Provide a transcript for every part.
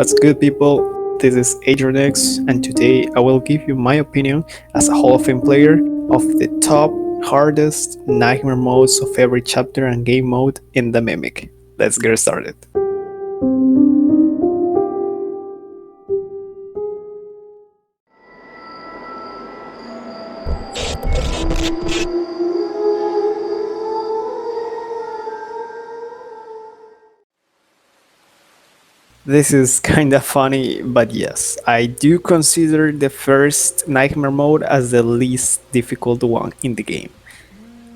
What's good, people? This is Adrianx, and today I will give you my opinion as a Hall of Fame player of the top, hardest nightmare modes of every chapter and game mode in the Mimic. Let's get started. This is kinda funny, but yes, I do consider the first Nightmare mode as the least difficult one in the game.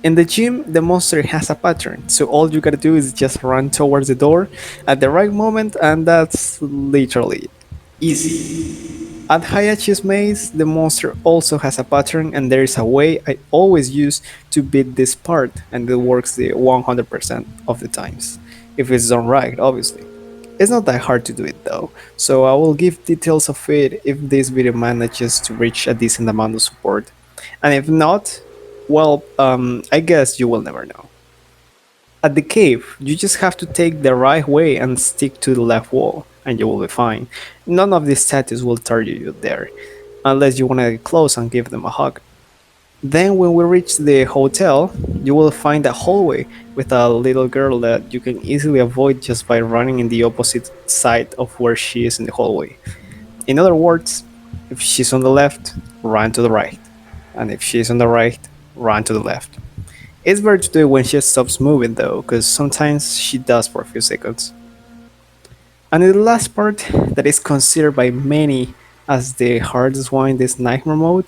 In the gym, the monster has a pattern, so all you gotta do is just run towards the door at the right moment, and that's literally easy. At Hayachi's maze, the monster also has a pattern, and there is a way I always use to beat this part, and it works the 100% of the times. If it's done right, obviously. It's not that hard to do it though, so I will give details of it if this video manages to reach a decent amount of support. And if not, well, I guess you will never know. At the cave, you just have to take the right way and stick to the left wall, and you will be fine. None of these statues will target you there, unless you wanna get close and give them a hug. Then when we reach the hotel, you will find a hallway with a little girl that you can easily avoid just by running in the opposite side of where she is in the hallway. In other words, if she's on the left, run to the right, and if she's on the right, run to the left. It's better to do it when she stops moving though, because sometimes she does for a few seconds. And in the last part, that is considered by many as the hardest one in this nightmare mode,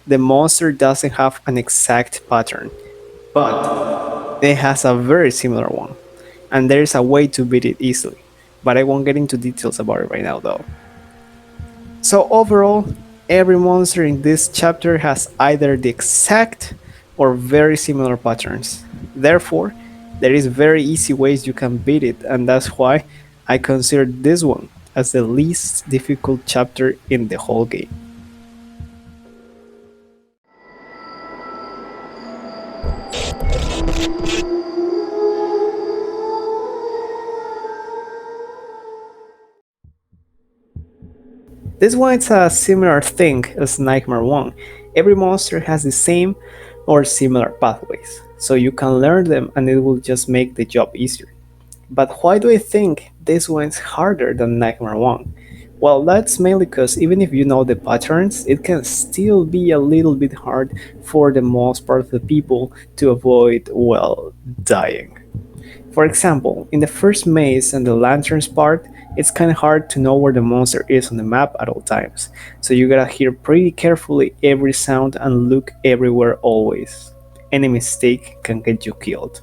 the monster doesn't have an exact pattern, but it has a very similar one, and there is a way to beat it easily, but I won't get into details about it right now though. So overall, every monster in this chapter has either the exact or very similar patterns. Therefore, there is very easy ways you can beat it, and that's why I consider this one as the least difficult chapter in the whole game. This one is a similar thing as Nightmare 1. Every monster has the same or similar pathways, so you can learn them and it will just make the job easier. But why do I think this one is harder than Nightmare 1? Well, that's mainly because even if you know the patterns, it can still be a little bit hard for the most part of the people to avoid, well, dying. For example, in the first maze and the lanterns part, it's kinda hard to know where the monster is on the map at all times, so you gotta hear pretty carefully every sound and look everywhere always. Any mistake can get you killed.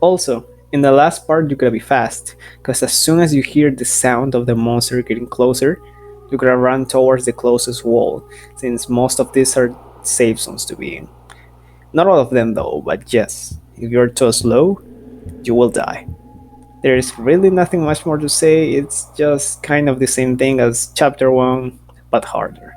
Also, in the last part you gotta be fast, cause as soon as you hear the sound of the monster getting closer, you gotta run towards the closest wall, since most of these are safe zones to be in. Not all of them though, but yes, if you're too slow, you will die. There is really nothing much more to say, it's just kind of the same thing as chapter 1, but harder.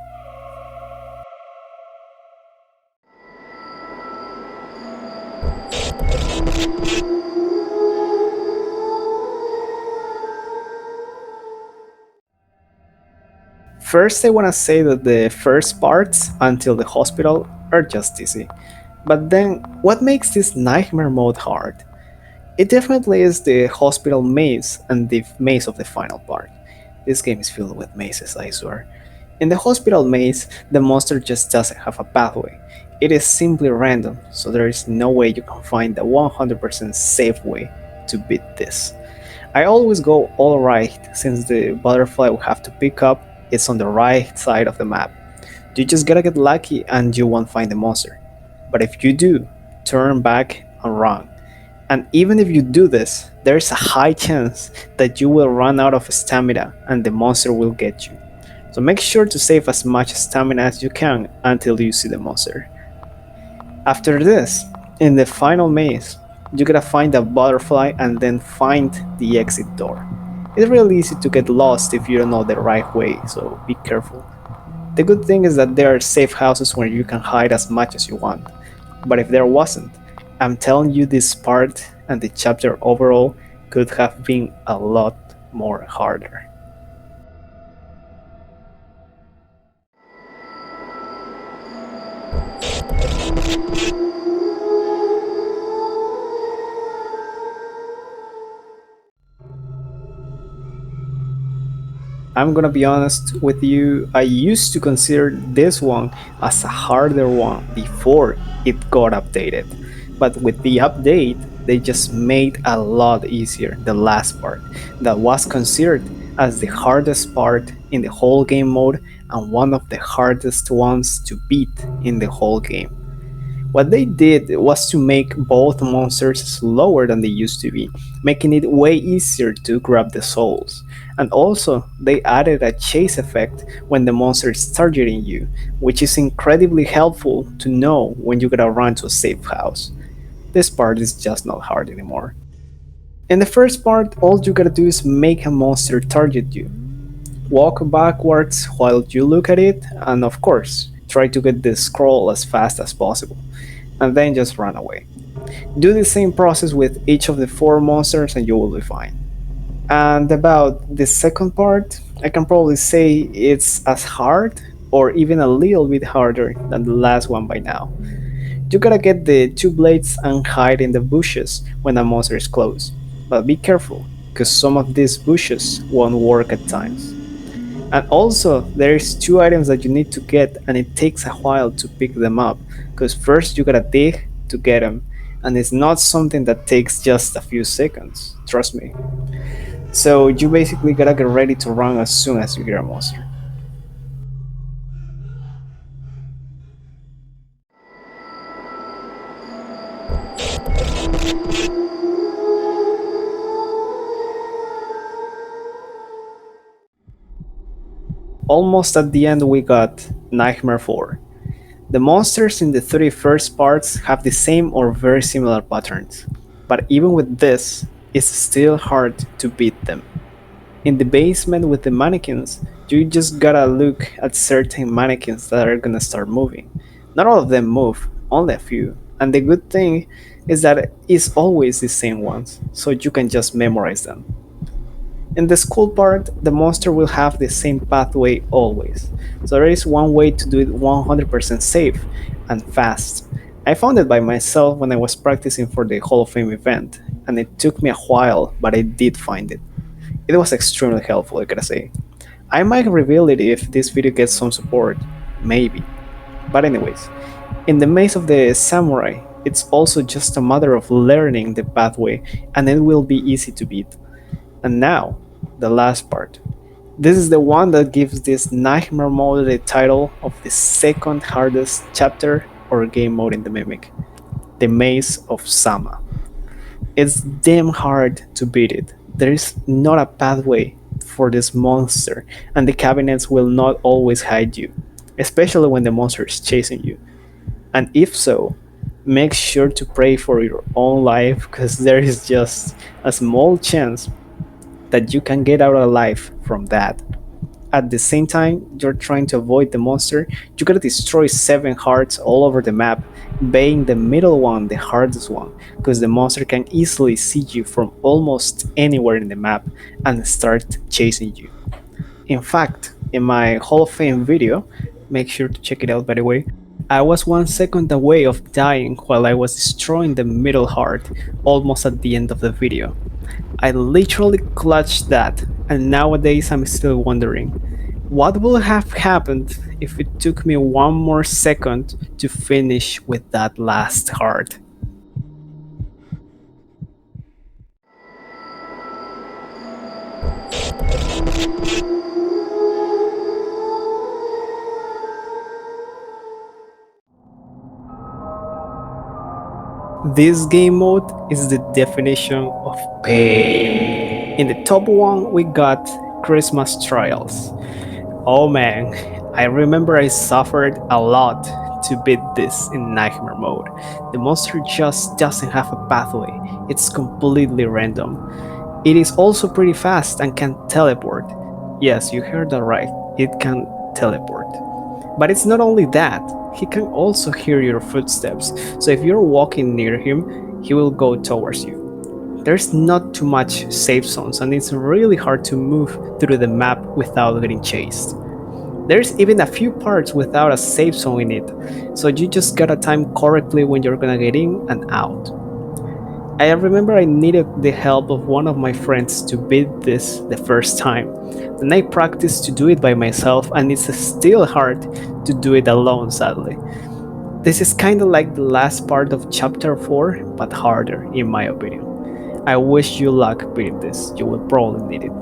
First, I wanna say that the first parts, until the hospital, are just easy. But then, what makes this nightmare mode hard? It definitely is the hospital maze and the maze of the final part. This game is filled with mazes, I swear. In the hospital maze, the monster just doesn't have a pathway. It is simply random, so there is no way you can find the 100% safe way to beat this. I always go all right, since the butterfly we have to pick up is on the right side of the map. You just gotta get lucky and you won't find the monster. But if you do, turn back and run. And even if you do this, there's a high chance that you will run out of stamina and the monster will get you. So make sure to save as much stamina as you can until you see the monster. After this, in the final maze, you gotta find a butterfly and then find the exit door. It's really easy to get lost if you don't know the right way, so be careful. The good thing is that there are safe houses where you can hide as much as you want. But if there wasn't, I'm telling you, this part and the chapter overall could have been a lot more harder. I'm gonna be honest with you, I used to consider this one as a harder one before it got updated. But with the update, they just made a lot easier the last part that was considered as the hardest part in the whole game mode and one of the hardest ones to beat in the whole game. What they did was to make both monsters slower than they used to be, making it way easier to grab the souls. And also, they added a chase effect when the monster is targeting you, which is incredibly helpful to know when you gotta run to a safe house. This part is just not hard anymore. In the first part, all you gotta do is make a monster target you. Walk backwards while you look at it, and of course, try to get the scroll as fast as possible, and then just run away. Do the same process with each of the four monsters and you will be fine. And about the second part, I can probably say it's as hard or even a little bit harder than the last one by now. You gotta get the two blades and hide in the bushes when a monster is close. But be careful, because some of these bushes won't work at times. And also, there's two items that you need to get, and it takes a while to pick them up, because first you gotta dig to get them, and it's not something that takes just a few seconds, trust me. So you basically gotta get ready to run as soon as you get a monster. Almost at the end we got Nightmare 4. The monsters in the 31st parts have the same or very similar patterns, but even with this, it's still hard to beat them. In the basement with the mannequins, you just gotta look at certain mannequins that are gonna start moving. Not all of them move, only a few, and the good thing is that it's always the same ones, so you can just memorize them. In the school part, the monster will have the same pathway always, so there is one way to do it 100% safe and fast. I found it by myself when I was practicing for the Hall of Fame event, and it took me a while, but I did find it. It was extremely helpful, I gotta say. I might reveal it if this video gets some support, maybe. But anyways, in the maze of the samurai, it's also just a matter of learning the pathway and it will be easy to beat. And now, the last part. This is the one that gives this nightmare mode the title of the second hardest chapter or game mode in the Mimic, the Maze of Sama. It's damn hard to beat it. There is not a pathway for this monster, and the cabinets will not always hide you, especially when the monster is chasing you. And if so, make sure to pray for your own life because there is just a small chance that you can get out alive from that. At the same time you're trying to avoid the monster, you gotta destroy 7 hearts all over the map, being the middle one the hardest one, because the monster can easily see you from almost anywhere in the map and start chasing you. In fact, in my Hall of Fame video, make sure to check it out by the way, I was 1 second away of dying while I was destroying the middle heart, almost at the end of the video. I literally clutched that, and nowadays I'm still wondering, what would have happened if it took me 1 more second to finish with that last heart? This game mode is the definition of pain. In the top one, we got Christmas Trials. Oh man, I remember I suffered a lot to beat this in Nightmare mode. The monster just doesn't have a pathway, it's completely random. It is also pretty fast and can teleport. Yes, you heard that right, it can teleport. But it's not only that, he can also hear your footsteps, so if you're walking near him, he will go towards you. There's not too much safe zones and it's really hard to move through the map without getting chased. There's even a few parts without a safe zone in it, so you just gotta time correctly when you're gonna get in and out. I remember I needed the help of one of my friends to beat this the first time. Then I practiced to do it by myself, and it's still hard to do it alone, sadly. This is kinda like the last part of chapter 4, but harder, in my opinion. I wish you luck beating this, you will probably need it.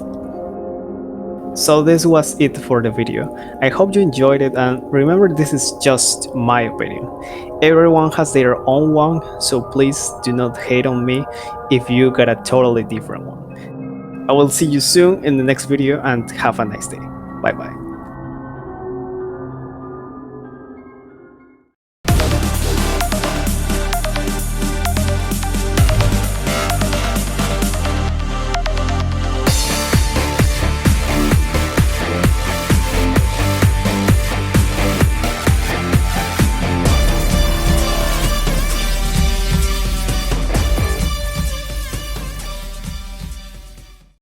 So this was it for the video. I hope you enjoyed it, and remember, this is just my opinion. Everyone has their own one, so please do not hate on me if you got a totally different one. I will see you soon in the next video, and have a nice day. Bye bye.